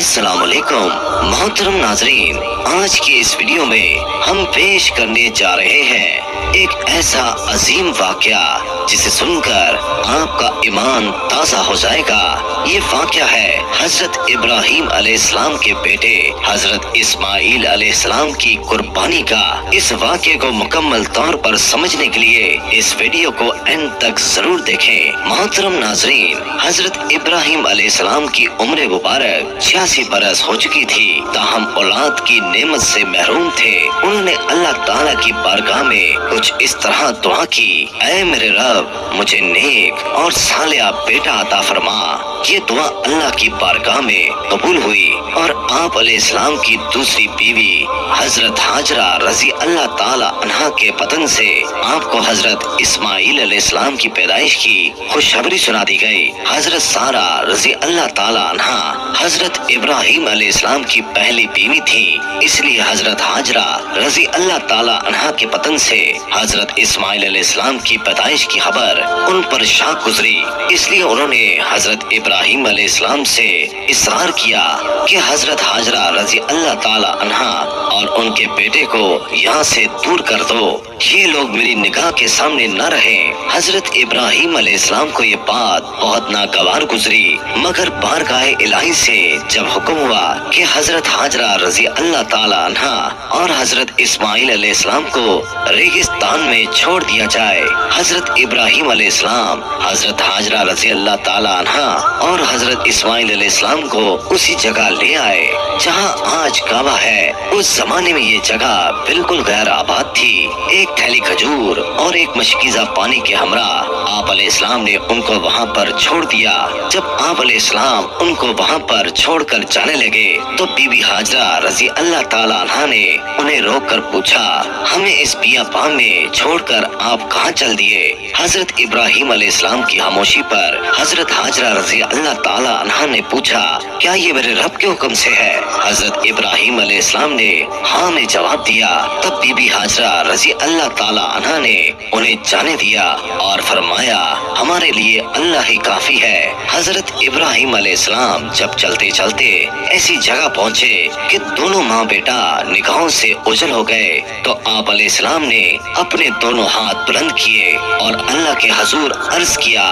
अस्सलाम वालेकुम मोहतरम नाजरीन, आज की इस वीडियो में हम पेश करने जा रहे हैं एक ऐसा अजीम वाकया जिसे सुनकर आपका ईमान ताज़ा हो जाएगा। ये वाकया है हजरत इब्राहिम अलैहिस्सलाम के बेटे हजरत इस्माइल अलैहिस्सलाम की कुर्बानी का। इस वाकये को मुकम्मल तौर पर समझने के लिए इस वीडियो को एंड तक जरूर देखें। मोहतरम नाजरीन, हजरत इब्राहिम अलैहिस्सलाम की उम्र मुबारक 86 बरस हो चुकी थी, ताहम औलाद की नेमत से महरूम थे। उन्होंने अल्लाह ताला की बारगाह में कुछ इस तरह दुआ की, ऐ मेरे रब, मुझे नेक और सालिहा बेटा अता फरमा। ये दुआ अल्लाह की बारगाह में कबूल हुई और आप अलैहिस्सलाम की दूसरी बीवी हजरत हाजरा रजी अल्लाह ताला अन्हा के बदन से आपको हजरत इस्माइल अलैहिस्सलाम की पैदाइश की खुशखबरी सुना दी गई। हजरत सारा रजी अल्लाह ताला अन्हा हजरत इब्राहिम अलैहिस्सलाम की पहली बीवी थी, इसलिए हजरत हाजरा रजी अल्लाह ताला अन्हा के बदन से हजरत इस्माइल अलैहिस्सलाम की पैदाइश की खबर उन पर शाक गुजरी। इसलिए उन्होंने हजरत इब्राहिम अलैहिस्सलाम से इसरार किया कि हजरत हाजरा रजी अल्लाह ताला अन्हा और उनके बेटे को यहाँ से दूर कर दो, ये लोग मेरी निगाह के सामने न रहें। हजरत इब्राहिम अलैहिस्सलाम को ये बात बहुत नागवार गुजरी, मगर बारगाह इलाही से जब हुक्म हुआ कि हजरत हाजरा रजी अल्लाह ताला अन्हा और हजरत इस्माइल अलैहिस्सलाम को रेगिस्तान में छोड़ दिया जाए, हजरत इब्राहिम अलैहिस्सलाम हजरत हाजरा रजी अल्लाह ताला अन्हा और हजरत इस्माइल अलैहिस्सलाम को उसी जगह ले आए जहाँ आज काबा है। उस जमाने में ये जगह बिल्कुल गैर आबाद थी। एक थैली खजूर और एक मशकीज़ा पानी के हमरा आप अलैहिस्सलाम ने उनको वहाँ पर छोड़ दिया। जब आप अलैहिस्सलाम उनको वहाँ पर छोड़कर जाने लगे तो बीबी हाजरा रजी अल्लाह ताला अन्हा ने उन्हें रोक कर पूछा, हमें इस बियाबान में छोड़कर आप कहाँ चल दिए? हजरत इब्राहिम अलैहिस्सलाम की खामोशी पर हजरत हाजरा रजी अल्लाह ताला अन्हा ने पूछा, क्या ये मेरे रब के हुक्म से है? हजरत इब्राहिम अलैहिस्सलाम ने हाँ में जवाब दिया। तब बीबी हाजरा रजी अल्लाह ताला अन्हा ने उन्हें जाने दिया और फरमाया, हमारे लिए अल्लाह ही काफी है। हजरत इब्राहिम अलैहिस्सलाम जब चलते चलते ऐसी जगह पहुँचे कि दोनों माँ बेटा निगाहों से ओझल हो गए, तो आप अलैहिस्सलाम ने अपने दोनों हाथ बुलंद किए और अल्लाह के हजूर अर्ज किया,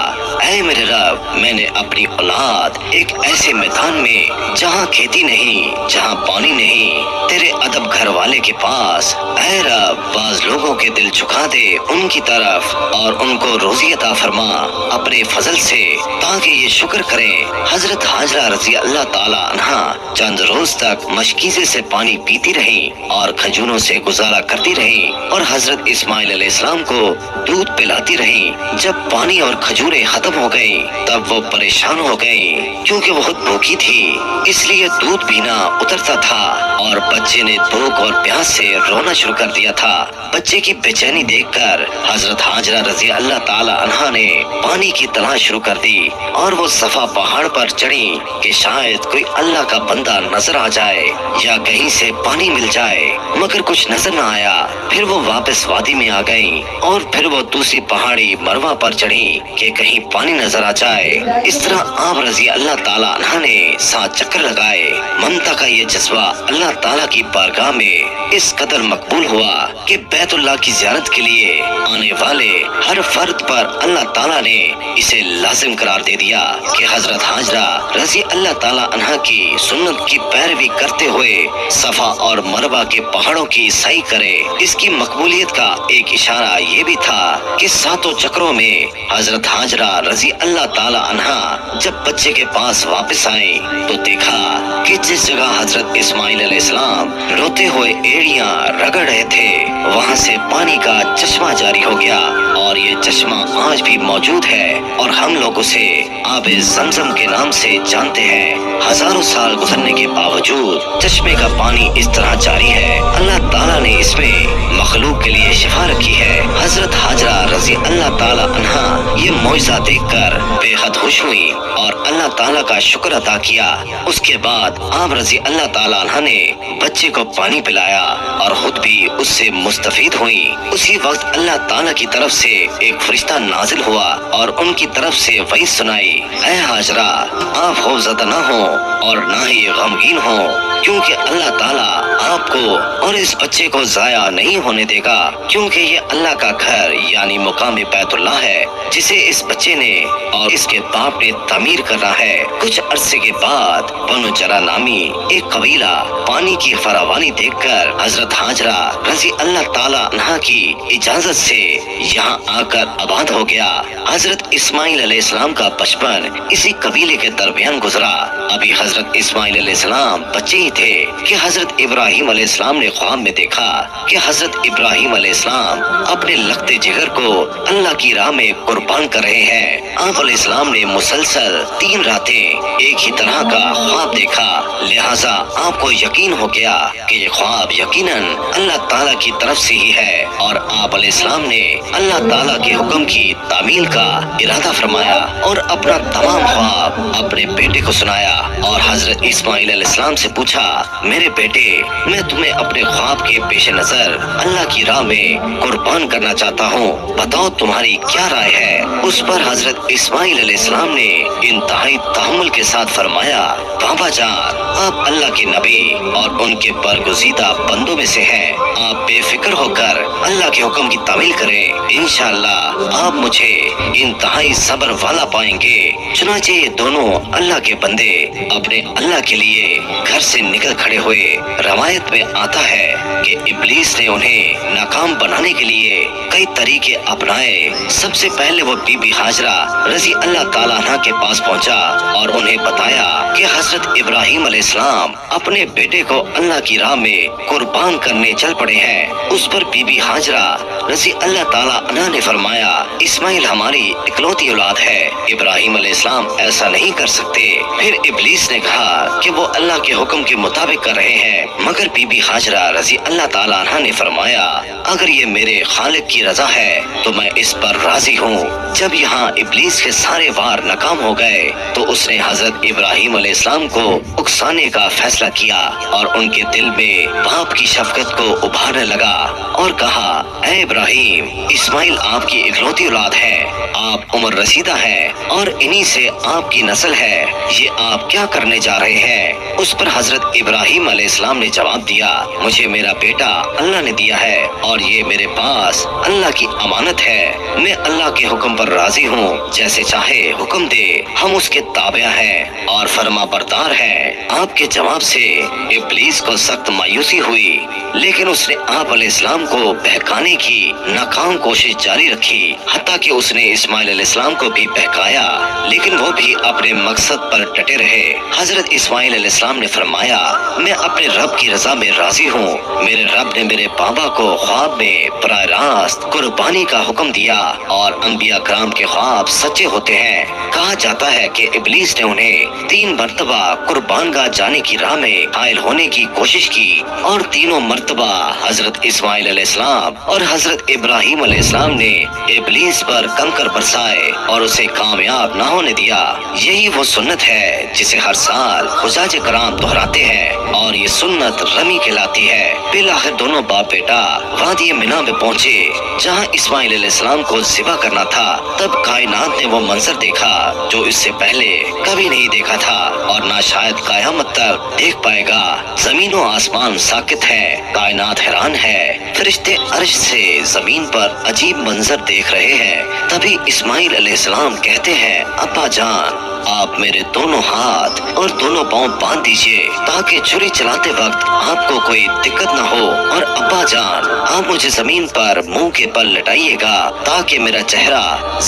ऐ मेरे रब, मैंने अपनी औलाद एक ऐसे मैदान में जहाँ खेती नहीं, जहाँ पानी नहीं, तेरे अदब घर वाले के पास, ऐ रब, बाज लोगों के दिल झुका दे उनकी तरफ और उनको रोजी अता फरमा अपने फजल से, ताकि ये शुक्र करें। हजरत हाजरा रजी अल्लाह ताला अन्हा चंद रोज तक मशकीज़े से पानी पीती रही और खजूरों से गुजारा करती रही और हजरत इस्माइल अलैहिस्सलाम को दूध पिलाती रही। जब पानी और खजूरें खत्म हो गयी तब वो परेशान हो गयी, क्योंकि वो खुद भूखी थी, इसलिए दूध पीना उतरता था और बच्चे ने भूख और प्यास से रोना शुरू कर दिया था। बच्चे की बेचैनी देखकर हजरत हाजरा रजी अल्लाह ताला अन्हा ने पानी की तलाश शुरू कर दी और वो सफा पहाड़ पर चढ़ी कि शायद कोई अल्लाह का बंदा नजर आ जाए या कहीं से पानी मिल जाए, मगर कुछ नजर न आया। फिर वो वापस वादी में आ गई और फिर वो दूसरी पहाड़ी मरवा पर चढ़ी कि कहीं पानी नजर आ जाए। इस तरह आप रजी अल्लाह ताला अन्हा ने 7 चक्कर लगाए। ममता का ये जज्बा अल्लाह ताला की बारगाह में इस कदर मकबूल हुआ कि बैतुल्लाह की ज़ियारत के लिए आने वाले हर फर्द पर अल्लाह ताला ने इसे लाजिम करार दे दिया कि हजरत हाजरा रजी अल्लाह ताला अन्हा की सुन्नत की पैरवी करते हुए सफा और मरवा के पहाड़ों की सही करे। इसकी मकबूलियत का एक इशारा ये भी था कि 7 चक्रों में हजरत हाजरा रजी अल्लाह ताला अन्हा जब बच्चे के पास वापस आए तो देखा कि जिस जगह हजरत इस्माइल अलैहिस्सलाम रोते हुए एड़ियां रगड़ रहे थे, वहाँ से पानी का चश्मा जारी हो गया और ये चश्मा आज भी मौजूद है और हम लोग उसे आबे ज़मज़म के नाम से जानते हैं। हजारों साल गुजरने के बावजूद चश्मे का पानी इस तरह जारी है। अल्लाह ताला ने इसमें मखलूक के लिए शिफा रखी है। हजरत हाजरा रजी अल्लाह ताला अन्हा ये मोइज़ा देखकर बेहद खुश हुई और अल्लाह ताला का शुक्र अदा किया। उसके बाद आप रजी अल्लाह ताला अन्हा ने बच्चे को पानी पिलाया और खुद भी उससे मुस्तफीद हुई। उसी वक्त अल्लाह ताला की तरफ से एक फरिश्ता नाजिल हुआ और उनकी तरफ से वही सुनाई, ऐ हाजरा, आप खौफज़दा न हो और न ही गमगीन हो, क्योंकि अल्लाह ताला आपको और इस बच्चे को जाया नहीं होने देगा, क्योंकि ये अल्लाह का घर यानी मुकाम बैतुल्लाह है, जिसे इस बच्चे ने और इसके बाप ने तामीर करना है। कुछ अरसे के बाद बनु जरा नामी एक कबीला पानी की फरावानी देखकर हजरत हाजरा रजी अल्लाह ताला अन्हा की इजाजत से यहाँ आकर आबाद हो गया। हजरत इस्माइल अलैहिस्सलाम का बचपन इसी कबीले के दरमियान गुजरा। अभी हजरत इस्माइल अलैहिस्सलाम बच्चे ही थे कि हजरत इब्राहिम अलैहिस्सलाम ने ख्वाब में देखा कि हजरत इब्राहिम अलैहिस्सलाम अपने लगते जिगर को अल्लाह की राह में कुर्बान कर रहे हैं। आप अलैहिस्सलाम ने मुसलसल 3 रातें एक ही तरह का ख्वाब देखा, लिहाजा आपको यकीन हो गया कि ये ख्वाब यकीनन अल्लाह ताला की तरफ से ही है और आप अलैहिस्सलाम ने अल्लाह ताला के हुक्म की तामील का इरादा फरमाया और अपना तमाम ख्वाब अपने बेटे को सुनाया और हजरत इस्माइल अलैहिस्सलाम से पूछा, मेरे बेटे, मैं तुम्हें अपने ख्वाब के पेश नजर अल्लाह की राह में कुर्बान करना चाहता हूँ, बताओ तुम्हारी क्या राय है। उस पर हजरत इस्माइल अलैहिस्सलाम ने इंतहाई तहम्मुल के साथ फरमाया, बाबा जान, आप अल्लाह के नबी और उनके बरगुज़ीदा बंदों में से हैं, आप बेफिक्र होकर अल्लाह के हुक्म की तामील करें, इंशाअल्लाह आप मुझे इंतहाई सब्र वाला पाएंगे। चुनांचे ये दोनों अल्लाह के बंदे अपने अल्लाह के लिए घर से निकल खड़े हुए। रवायत में आता है कि इब्लीस ने उन्हें नाकाम बनाने के लिए कई तरीके अपनाए। सबसे पहले वो बीबी हाजरा रजी अल्लाह ताला अन्हा के पास पहुंचा और उन्हें बताया कि हजरत इब्राहिम अलैहिस्सलाम अपने बेटे को अल्लाह की राह में कुर्बान करने चल पड़े हैं। उस पर बीबी हाजरा रजी अल्लाह ताला अन्हा ने फरमाया, इस्माइल हमारी इकलौती औलाद है, इब्राहिम अलैहिस्सलाम ऐसा नहीं कर सकते। फिर इब्लीस ने कहा कि वो अल्लाह के हुक्म के मुताबिक कर रहे हैं, मगर बीबी हाजरा रजी अल्लाह ताला अन्हा ने फरमाया, अगर ये मेरे खालिक की रजा है तो मैं इस पर राजी हूँ। जब यहाँ इब्लीस के सारे वार नाकाम हो गए तो उसने हजरत इब्राहिम अलैहिस्सलाम को उकसाने का फैसला किया और उनके दिल में बाप की शफकत को उभारने लगा और कहा, ऐ इब्राहिम, इस्माइल आपकी इकलौती औलाद है, आप उम्र रसीदा है और इन्हीं से आपकी नस्ल है, ये आप क्या करने जा रहे हैं। उस पर हजरत इब्राहिम अलैहिस्सलाम ने जवाब दिया, मुझे मेरा बेटा अल्लाह ने दिया है और ये मेरे पास अल्लाह की अमानत है, मैं अल्लाह के हुक्म पर राजी हूँ, जैसे चाहे हुक्म दे, हम उसके ताबिया हैं और फरमा बरदार हैं। आपके जवाब से इब्लीस को सख्त मायूसी हुई, लेकिन उसने आप अलैहिस्सलाम को बहकाने की नाकाम कोशिश जारी रखी, हत्ता कि उसने इस्माइल अलैहिस्सलाम को भी बहकाया, लेकिन वो भी अपने मकसद पर डटे रहे। हजरत इस्माइल अलैहिस्सलाम ने फरमाया, मैं अपने रब की रजा में राजी हूँ, मेरे रब ने मेरे बाबा को ख्वाब में बराह रास्त कुर्बानी का हुक्म दिया और अंबिया कराम के ख्वाब सच्चे होते हैं। कहा जाता है कि इब्लीस ने उन्हें 3 मरतबा कुर्बान गाह जाने की राह में हायल होने की कोशिश की और तीनों मरतबा हजरत इस्माइल अलैहिस्सलाम और हजरत इब्राहिम अलैहिस्सलाम ने इब्लीस पर कंकर बरसाए और उसे कामयाब न होने दिया। यही वो सुन्नत है जिसे हर साल हुज्जाज कराम दोहराते हैं और ये सुन्नत रमी कहलाती है। फिर आखिर दोनों बाप बेटा वादी मिना में पहुँचे जहाँ इस्माइल अलैहिस्सलाम को ज़िबा करना था। तब कायनात ने वो मंजर देखा जो इससे पहले कभी नहीं देखा था और ना शायद कयामत तक देख पाएगा। जमीन और आसमान साकित है, कायनात हैरान है, फरिश्ते अर्श से जमीन पर अजीब मंजर देख रहे हैं। तभी इस्माइल अलैहिस्सलाम कहते हैं, अब्बा जान, आप मेरे दोनों हाथ और दोनों पांव बांध दीजिए ताकि छुरी चलाते वक्त आपको कोई दिक्कत न हो, और अब्बा जान, आप मुझे जमीन पर मुंह के बल लटाइएगा ताकि मेरा चेहरा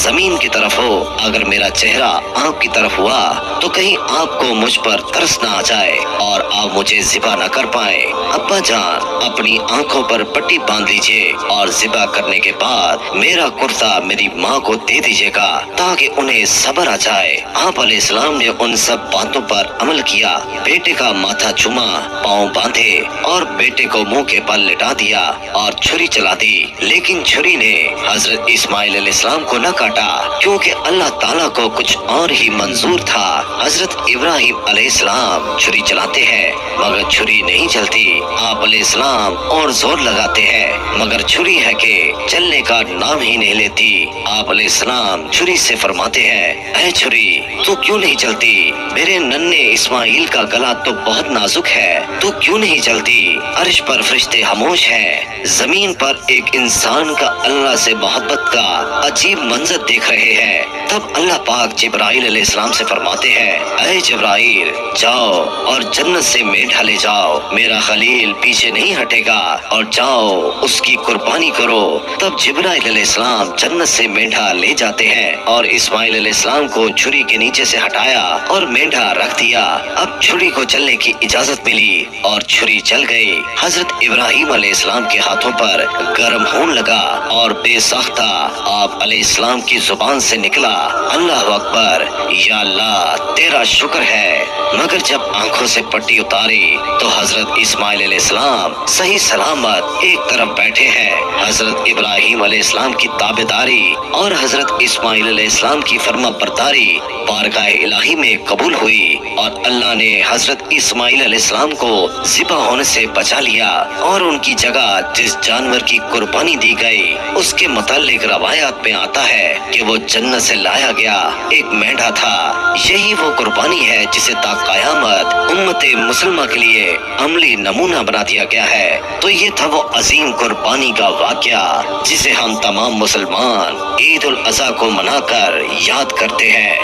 जमीन की तरफ हो। अगर मेरा चेहरा आपकी तरफ हुआ तो कहीं आपको मुझ पर तरस न आ जाए और आप मुझे ज़िबा न कर पाए। अब्बा जान, अपनी आंखों पर पट्टी बांध लीजिए और ज़िबा करने के बाद मेरा कुर्ता मेरी माँ को दे दीजिएगा ताकि उन्हें सब्र आ जाए। आप अलैहिस्सलाम ने उन सब बातों पर अमल किया। बेटे का माथा चुमा, पाँव बांधे और बेटे को मुंह के बल लिटा दिया और छुरी चला दी, लेकिन छुरी ने हजरत इस्माइल अलैहिस्सलाम को न काटा क्योंकि اللہ تعالیٰ کو کچھ اور ہی منظور تھا۔ حضرت ابراہیم علیہ السلام چھری چلاتے ہیں مگر چھری نہیں چلتی۔ آپ علیہ السلام اور زور لگاتے ہیں مگر چھری ہے کہ چلنے کا نام ہی نہیں لیتی۔ آپ علیہ السلام چھری سے فرماتے ہیں، اے چھری تو کیوں نہیں چلتی؟ میرے ننھے اسماعیل کا گلا تو بہت نازک ہے، تو کیوں نہیں چلتی؟ عرش پر فرشتے خاموش ہیں، زمین پر ایک انسان کا اللہ سے محبت کا عجیب منظر دیکھ رہے ہیں۔ تب اللہ پاک جبرائیل علیہ السلام سے فرماتے ہیں، اے جبرائیل جاؤ اور جنت سے مینڈھا لے جاؤ، میرا خلیل پیچھے نہیں ہٹے گا، اور جاؤ اس کی قربانی کرو۔ تب جبرائیل علیہ السلام جنت سے مینڈھا لے جاتے ہیں اور اسماعیل علیہ السلام کو چھری کے نیچے سے ہٹایا اور مینڈھا رکھ دیا۔ اب چھری کو چلنے کی اجازت ملی اور چھری چل گئی۔ حضرت ابراہیم علیہ السلام کے ہاتھوں پر گرم ہون لگا اور بے ساختہ آپ علیہ السلام کی زبان سے نکلا، اللہ اکبر، یا اللہ تیرا شکر ہے۔ مگر جب آنکھوں سے پٹی اتاری تو حضرت اسماعیل علیہ السلام صحیح سلامت ایک طرف بیٹھے ہیں۔ حضرت ابراہیم علیہ السلام کی تابعداری اور حضرت اسماعیل علیہ السلام کی فرما برداری بارگاہ الہی میں قبول ہوئی، اور اللہ نے حضرت اسماعیل علیہ السلام کو ذبح ہونے سے بچا لیا، اور ان کی جگہ جس جانور کی قربانی دی گئی اس کے متعلق روایات میں آتا ہے کہ وہ جنت سے لایا گیا ایک مینڈھا تھا۔ یہی وہ قربانی ہے جسے تا قیامت امت مسلمہ کے لیے عملی نمونہ بنا دیا گیا ہے۔ تو یہ تھا وہ عظیم قربانی کا واقعہ جسے ہم تمام مسلمان عید الاضحیٰ کو منا کر یاد کرتے ہیں۔